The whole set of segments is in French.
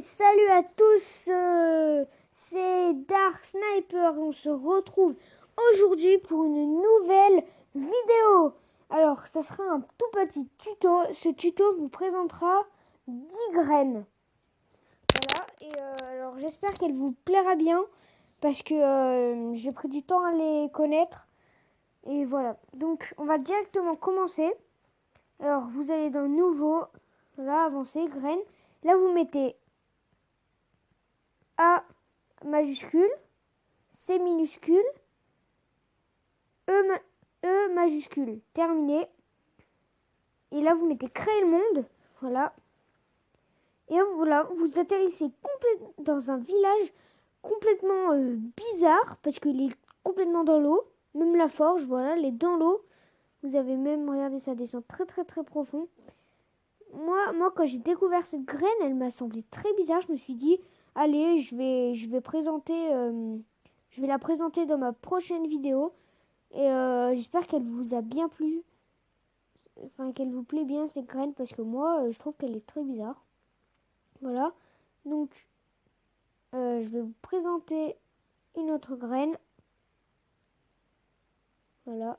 salut à tous, c'est Dark Sniper. On se retrouve aujourd'hui pour une nouvelle vidéo. Alors, ça sera un tout petit tuto. Ce tuto vous présentera 10 graines. Voilà, et alors j'espère qu'elle vous plaira bien parce que j'ai pris du temps à les connaître. Et voilà, donc on va directement commencer. Alors, vous allez dans Nouveau, voilà, Avancer, Graines. Là, vous mettez A majuscule, C minuscule, E majuscule. Terminé. Et là, vous mettez créer le monde. Voilà. Et là, voilà, vous atterrissez dans un village complètement bizarre parce qu'il est complètement dans l'eau. Même la forge, voilà, elle est dans l'eau. Vous avez même, regardez, ça descend très très très profond. Moi, quand j'ai découvert cette graine, elle m'a semblé très bizarre. Je me suis dit, allez, je vais la présenter dans ma prochaine vidéo. Et j'espère qu'elle vous a bien plu. Enfin, qu'elle vous plaît bien cette graine parce que moi, je trouve qu'elle est très bizarre. Voilà. Donc, je vais vous présenter une autre graine. Voilà.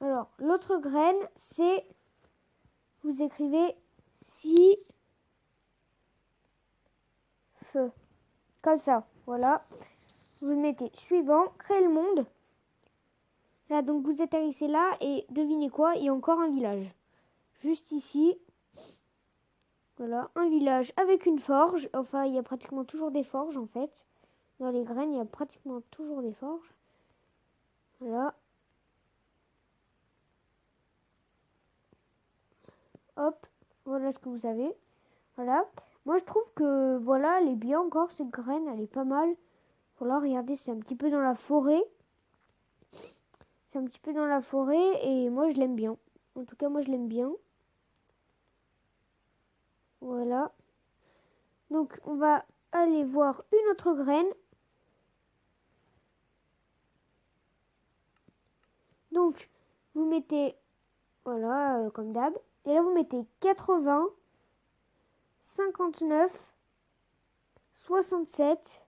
Alors, l'autre graine, c'est... Vous écrivez si feu. Comme ça. Voilà. Vous mettez suivant, créer le monde. Là, donc vous atterrissez là et devinez quoi, il y a encore un village. Juste ici. Voilà, un village avec une forge. Enfin, il y a pratiquement toujours des forges en fait. Dans les graines, il y a pratiquement toujours des forges. Voilà. Hop, voilà ce que vous avez. Voilà. Moi, je trouve que, voilà, elle est bien encore, cette graine, elle est pas mal. Voilà, regardez, c'est un petit peu dans la forêt. C'est un petit peu dans la forêt et moi, je l'aime bien. En tout cas, moi, je l'aime bien. Voilà. Donc, on va aller voir une autre graine. Donc, vous mettez, voilà, comme d'hab. Et là, vous mettez 80, 59, 67,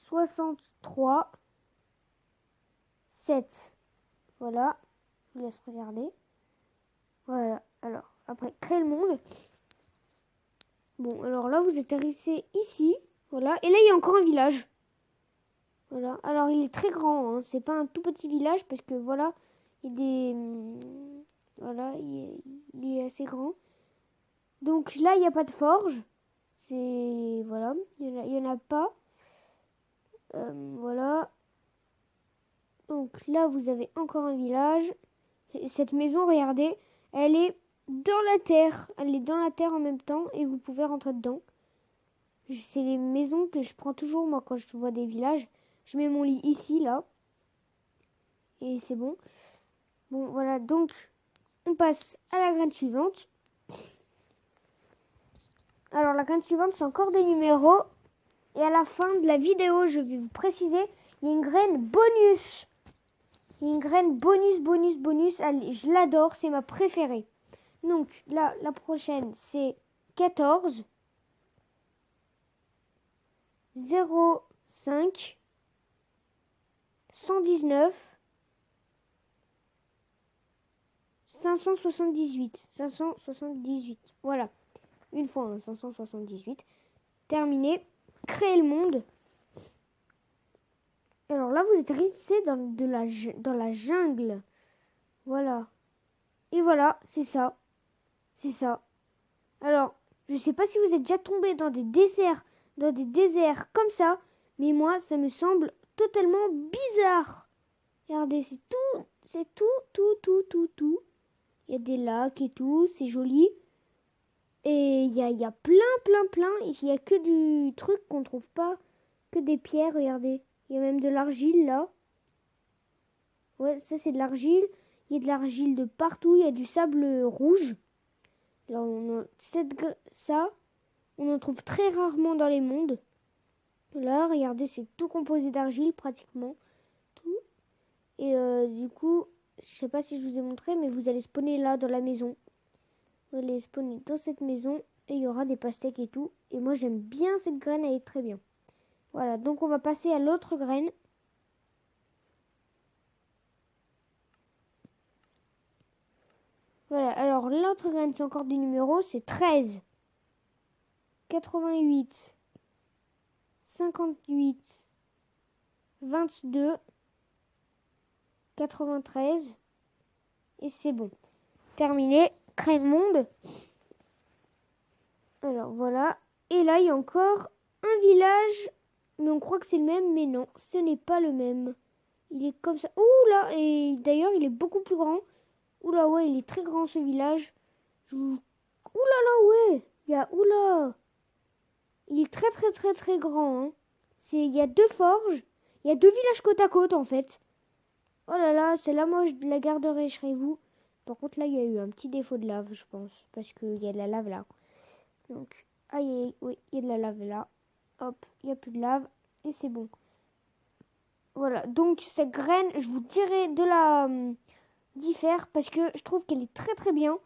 63, 7. Voilà, je vous laisse regarder. Voilà, alors, après, créer le monde. Bon, alors là, vous atterrissez ici. Voilà, et là, il y a encore un village. Voilà, alors il est très grand, hein. C'est pas un tout petit village parce que voilà, il y a des... Voilà, il est assez grand. Donc là, il n'y a pas de forge. C'est... Voilà, il y en a pas. Voilà. Donc là, vous avez encore un village. Et cette maison, regardez, elle est dans la terre. Elle est dans la terre en même temps et vous pouvez rentrer dedans. C'est les maisons que je prends toujours, moi, quand je vois des villages. Je mets mon lit ici, là. Et c'est bon. Bon, voilà, donc, on passe à la graine suivante. Alors, la graine suivante, c'est encore des numéros. Et à la fin de la vidéo, je vais vous préciser, il y a une graine bonus. Il y a une graine bonus. Allez, je l'adore, c'est ma préférée. Donc, là, la prochaine, c'est 14, 05, 119, 578. 578. Voilà. Une fois, hein, 578. Terminé. Créer le monde. Alors là, vous êtes resté dans la jungle. Voilà. Et voilà, c'est ça. C'est ça. Alors, je sais pas si vous êtes déjà tombé dans des déserts comme ça, mais moi, ça me semble totalement bizarre. Regardez, c'est tout. Il y a des lacs et tout, c'est joli. Et il y a plein. Il y a que du truc qu'on trouve pas, que des pierres, regardez. Il y a même de l'argile là. Ouais, ça c'est de l'argile. Il y a de l'argile de partout, il y a du sable rouge. Là, ça, on en trouve très rarement dans les mondes. Là, regardez, c'est tout composé d'argile pratiquement. Tout. Et du coup, je sais pas si je vous ai montré, mais vous allez spawner là dans la maison. Vous allez spawner dans cette maison. Et il y aura des pastèques et tout. Et moi, j'aime bien cette graine, elle est très bien. Voilà, donc on va passer à l'autre graine. Voilà, alors l'autre graine, c'est encore des numéros, c'est 13, 88, 58, 22, 93. Et c'est bon. Terminé. Crée le monde. Alors voilà. Et là, il y a encore un village. Mais on croit que c'est le même. Mais non, ce n'est pas le même. Il est comme ça. Ouh là. Et d'ailleurs, il est beaucoup plus grand. Ouh là, ouais, il est très grand ce village. Ouh là là, ouais. Il y a... Ouh là. Il est très très très très grand. Hein. Il y a 2 forges. Il y a 2 villages côte à côte en fait. Oh là là, celle-là, moi, je la garderai chez vous. Par contre, là, il y a eu un petit défaut de lave, je pense. Parce qu'il y a de la lave là. Donc, aïe, oui, il y a de la lave là. Hop, il n'y a plus de lave. Et c'est bon. Voilà, donc cette graine, je vous dirai de la d'y faire. Parce que je trouve qu'elle est très très bien.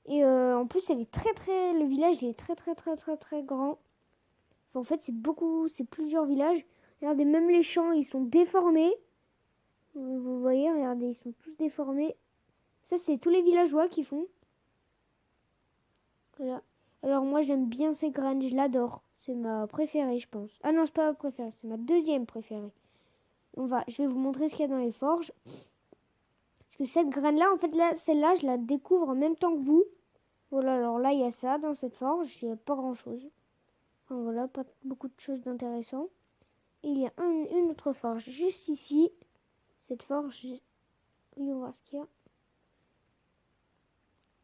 Et en plus, elle est très très... Le village, il est très très très très très grand. Enfin, en fait, c'est plusieurs villages. Regardez, même les champs, ils sont déformés. Vous voyez, regardez, ils sont tous déformés. Ça, c'est tous les villageois qui font. Voilà. Alors moi, j'aime bien ces graines, je l'adore. C'est ma préférée, je pense. Ah non, c'est pas ma préférée, c'est ma deuxième préférée. Je vais vous montrer ce qu'il y a dans les forges. Parce que cette graine-là, en fait, là, celle-là, je la découvre en même temps que vous. Voilà, alors là, il y a ça dans cette forge. Il n'y a pas grand-chose. Enfin, voilà, pas beaucoup de choses d'intéressantes. Et il y a une autre forge juste ici. Cette forge, oui, on va voir ce qu'il y a.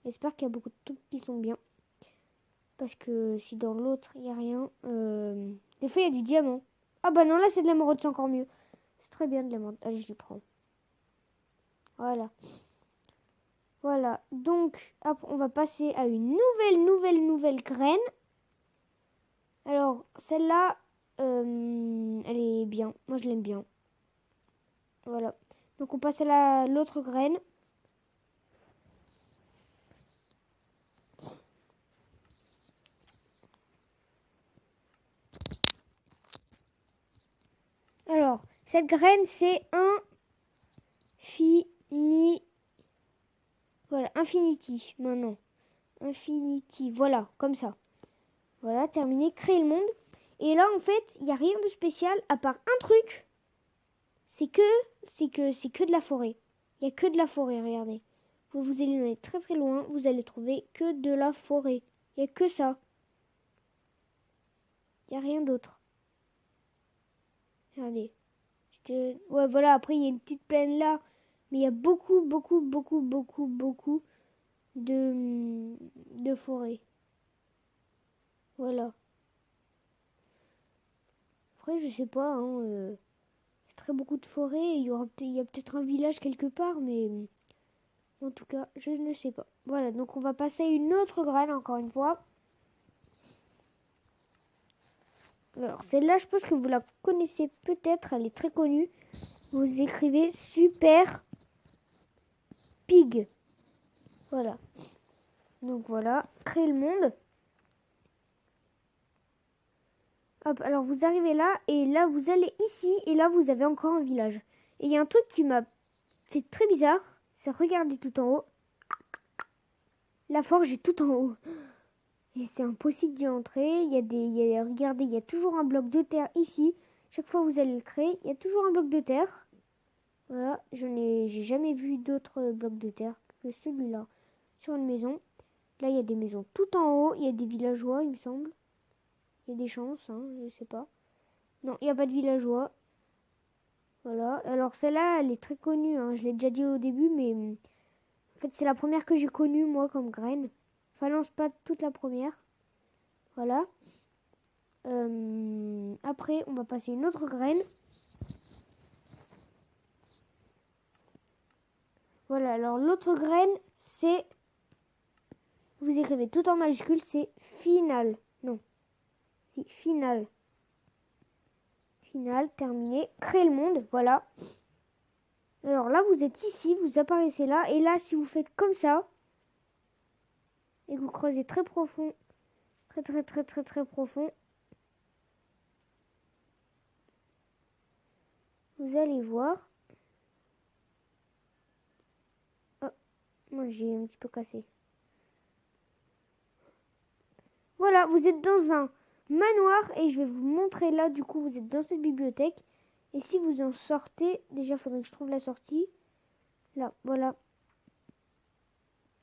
J'espère qu'il y a beaucoup de trucs qui sont bien. Parce que si dans l'autre, il n'y a rien... Des fois, il y a du diamant. Ah bah non, là, c'est de l'émeraude, c'est encore mieux. C'est très bien de l'émeraude. Allez, je les prends. Voilà. Voilà. Donc, hop, on va passer à une nouvelle graine. Alors, celle-là, elle est bien. Moi, je l'aime bien. Voilà. Donc, on passe à l'autre graine. Alors, cette graine, c'est Voilà, Infinity, maintenant. Infinity, voilà, comme ça. Voilà, terminé, créer le monde. Et là, en fait, il n'y a rien de spécial à part un truc. C'est que de la forêt. Il n'y a que de la forêt, regardez. Vous allez aller très très loin, vous allez trouver que de la forêt. Il n'y a que ça. Il n'y a rien d'autre. Regardez. Ouais, voilà, après, il y a une petite plaine là. Mais il y a beaucoup de forêt. Voilà. Après, je sais pas, hein, il y a très beaucoup de forêt. Il y a peut-être un village quelque part, mais en tout cas, je ne sais pas. Voilà, donc on va passer à une autre graine, encore une fois. Alors, celle-là, je pense que vous la connaissez peut-être, elle est très connue. Vous écrivez Super Pig. Voilà. Donc voilà, créer le monde. Hop, alors vous arrivez là, et là vous allez ici, et là vous avez encore un village. Et il y a un truc qui m'a fait très bizarre, c'est regarder tout en haut. La forge est tout en haut. Et c'est impossible d'y entrer. Regardez, il y a toujours un bloc de terre ici. Chaque fois que vous allez le créer, il y a toujours un bloc de terre. Voilà, j'ai jamais vu d'autres blocs de terre que celui-là sur une maison. Là, il y a des maisons tout en haut. Il y a des villageois, il me semble. Il y a des chances, hein, je sais pas. Non, il n'y a pas de villageois. Voilà. Alors celle-là, elle est très connue. Hein. Je l'ai déjà dit au début, mais en fait, c'est la première que j'ai connue, moi, comme graine. Enfin, non, c'est pas toute la première. Voilà. Après, on va passer une autre graine. Voilà, alors l'autre graine, c'est... Vous écrivez tout en majuscule, c'est final. Non, c'est final. Final, terminé. Créer le monde, voilà. Alors là, vous êtes ici, vous apparaissez là. Et là, si vous faites comme ça, et que vous creusez très Très, très, très, très, très profond. Vous allez voir. Oh, moi j'ai un petit peu cassé. Voilà, vous êtes dans un manoir et je vais vous montrer là, du coup, vous êtes dans cette bibliothèque. Et si vous en sortez, déjà, il faudrait que je trouve la sortie. Là, voilà.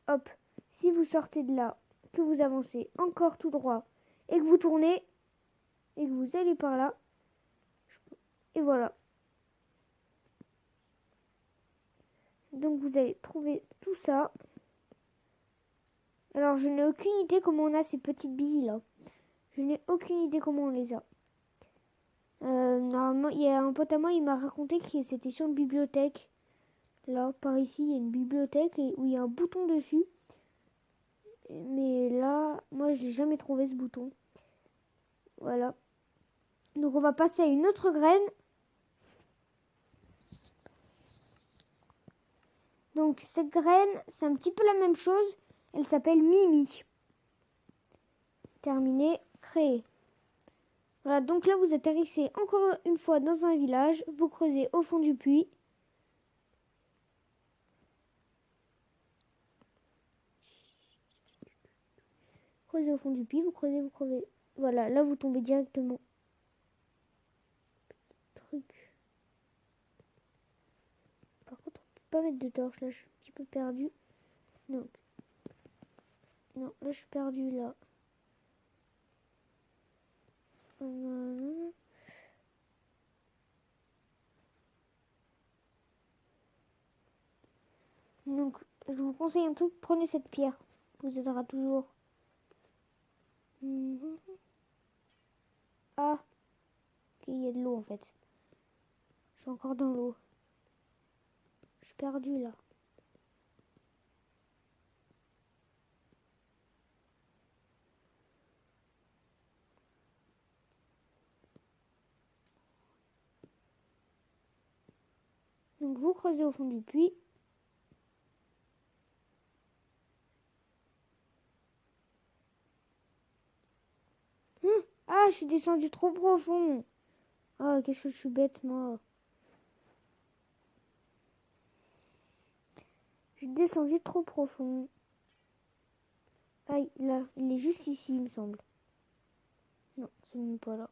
Hop. Si vous sortez de là, que vous avancez encore tout droit et que vous tournez et que vous allez par là. Et voilà. Donc, vous allez trouver tout ça. Alors, je n'ai aucune idée comment on a ces petites billes là. Je n'ai aucune idée comment on les a. Normalement, il y a un pote à moi, il m'a raconté que c'était sur une bibliothèque. Là, par ici, il y a une bibliothèque où il y a un bouton dessus. Mais là, moi, je n'ai jamais trouvé ce bouton. Voilà. Donc, on va passer à une autre graine. Donc, cette graine, c'est un petit peu la même chose. Elle s'appelle Mimi. Terminé, créé. Voilà, donc là, vous atterrissez encore une fois dans un village. Vous creusez au fond du puits. Creusez au fond du puits, vous creusez, vous creusez. Voilà, là, vous tombez directement. Truc. Par contre, on peut pas mettre de torche. Là, je suis un petit peu perdu. Donc, non, là, je suis perdu, là. Donc, je vous conseille un truc, prenez cette pierre. Ça vous aidera toujours. Ah, ok, il y a de l'eau en fait. Je suis encore dans l'eau. Je suis perdu là. Donc, vous creusez au fond du puits. Ah, je suis descendu trop profond. Ah, qu'est-ce que je suis bête, moi. Je suis descendu trop profond. Aïe, là, il est juste ici, il me semble. Non, c'est même pas là.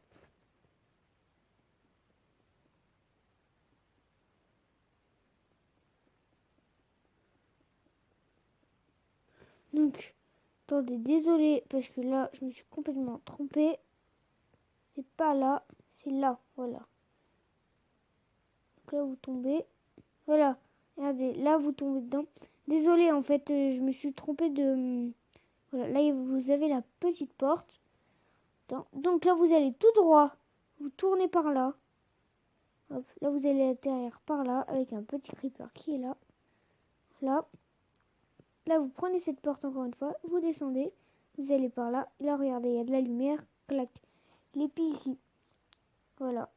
Donc, attendez, désolé, parce que là, je me suis complètement trompée. C'est pas là, c'est là, voilà. Donc là, vous tombez. Voilà, regardez, là, vous tombez dedans. Désolé, en fait, je me suis trompée de... Voilà, là, vous avez la petite porte. Donc là, vous allez tout droit. Vous tournez par là. Hop, là, vous allez atterrir par là, avec un petit creeper qui est là. Là. Là, vous prenez cette porte encore une fois. Vous descendez. Vous allez par là. Et là, regardez, il y a de la lumière. Clac. Les pieds ici. Voilà.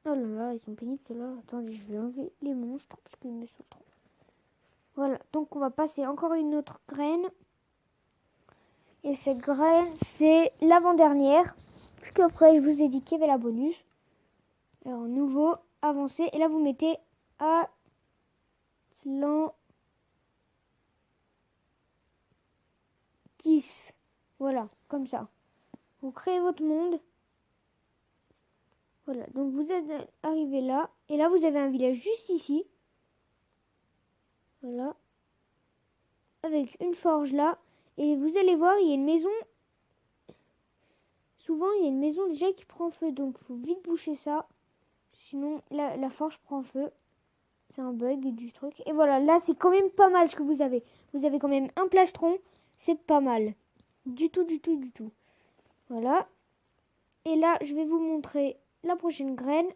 Oh là là, ils sont pénibles ceux-là. Attendez, je vais enlever les monstres parce qu'ils me sont trop. Voilà, donc on va passer encore une autre graine. Et cette graine, c'est l'avant-dernière. Parce qu'après, je vous ai dit qu'il y avait la bonus. Alors, nouveau, avancé. Et là, vous mettez Atlantis. Voilà, comme ça. Vous créez votre monde. Voilà, donc vous êtes arrivé là. Et là, vous avez un village juste ici. Voilà. Avec une forge là. Et vous allez voir, il y a une maison. Souvent, il y a une maison déjà qui prend feu. Donc, il faut vite boucher ça. Sinon, la forge prend feu. C'est un bug du truc. Et voilà, là, c'est quand même pas mal ce que vous avez. Vous avez quand même un plastron. C'est pas mal. Du tout, du tout, du tout. Voilà. Et là, je vais vous montrer la prochaine graine.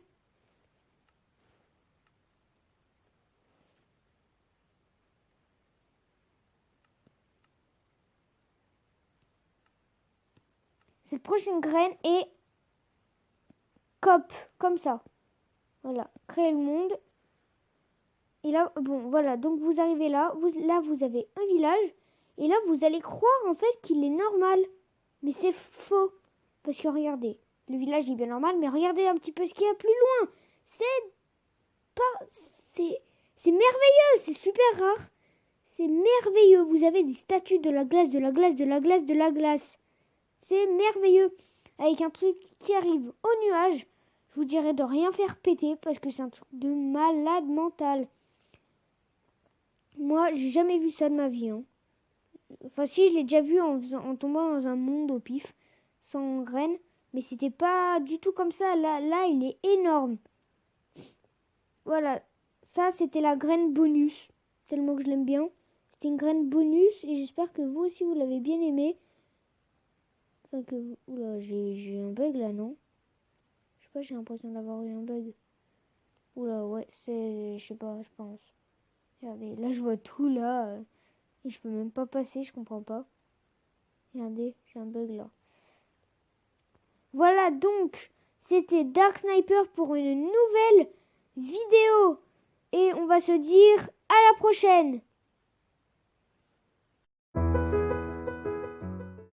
Cette prochaine graine est cop, comme ça. Voilà, créer le monde. Et là, bon, voilà, donc vous arrivez là. Là, vous avez un village. Et là, vous allez croire, en fait, qu'il est normal. Mais c'est faux. Parce que regardez, le village est bien normal, mais regardez un petit peu ce qu'il y a plus loin. C'est pas... C'est merveilleux, c'est super rare. C'est merveilleux. Vous avez des statues de la glace, de la glace, de la glace, de la glace. C'est merveilleux. Avec un truc qui arrive au nuage, je vous dirais de rien faire péter parce que c'est un truc de malade mental. Moi, j'ai jamais vu ça de ma vie. Hein. Enfin, si, je l'ai déjà vu en tombant dans un monde au pif, sans graines. Mais c'était pas du tout comme ça. Là, il est énorme. Voilà. Ça, c'était la graine bonus. Tellement que je l'aime bien. C'était une graine bonus et j'espère que vous aussi, vous l'avez bien aimé. Enfin que... Oula, j'ai un bug là, non? Je sais pas, j'ai l'impression d'avoir eu un bug. Oula, ouais, c'est... Je sais pas, je pense. Regardez, là, je vois tout là. Et je peux même pas passer, je comprends pas. Regardez, j'ai un bug là. Voilà donc, c'était Dark Sniper pour une nouvelle vidéo. Et on va se dire à la prochaine.